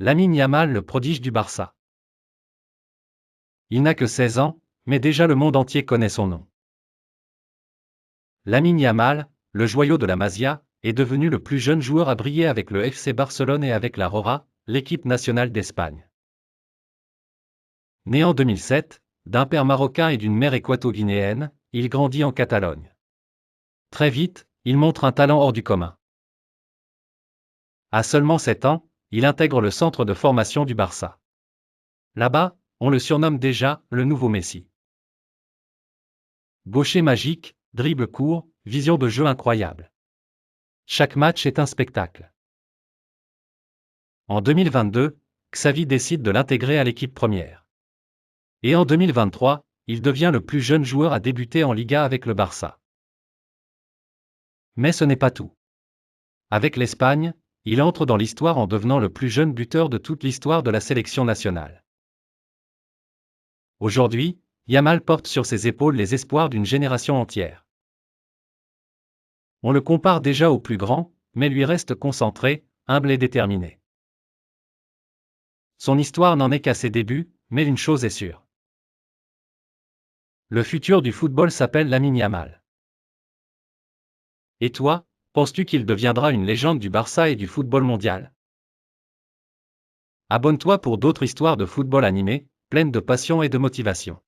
Lamine Yamal, le prodige du Barça. Il n'a que 16 ans, mais déjà le monde entier connaît son nom. Lamine Yamal, le joyau de la Masia, est devenu le plus jeune joueur à briller avec le FC Barcelone et avec la Rora, l'équipe nationale d'Espagne. Né en 2007, d'un père marocain et d'une mère équato-guinéenne, il grandit en Catalogne. Très vite, il montre un talent hors du commun. À seulement 7 ans, il intègre le centre de formation du Barça. Là-bas, on le surnomme déjà le nouveau Messi. Gaucher magique, dribble court, vision de jeu incroyable. Chaque match est un spectacle. En 2022, Xavi décide de l'intégrer à l'équipe première. Et en 2023, il devient le plus jeune joueur à débuter en Liga avec le Barça. Mais ce n'est pas tout. Avec l'Espagne, il entre dans l'histoire en devenant le plus jeune buteur de toute l'histoire de la sélection nationale. Aujourd'hui, Yamal porte sur ses épaules les espoirs d'une génération entière. On le compare déjà au plus grand, mais lui reste concentré, humble et déterminé. Son histoire n'en est qu'à ses débuts, mais une chose est sûre. Le futur du football s'appelle Lamine Yamal. Et toi, penses-tu qu'il deviendra une légende du Barça et du football mondial? Abonne-toi pour d'autres histoires de football animé, pleines de passion et de motivation.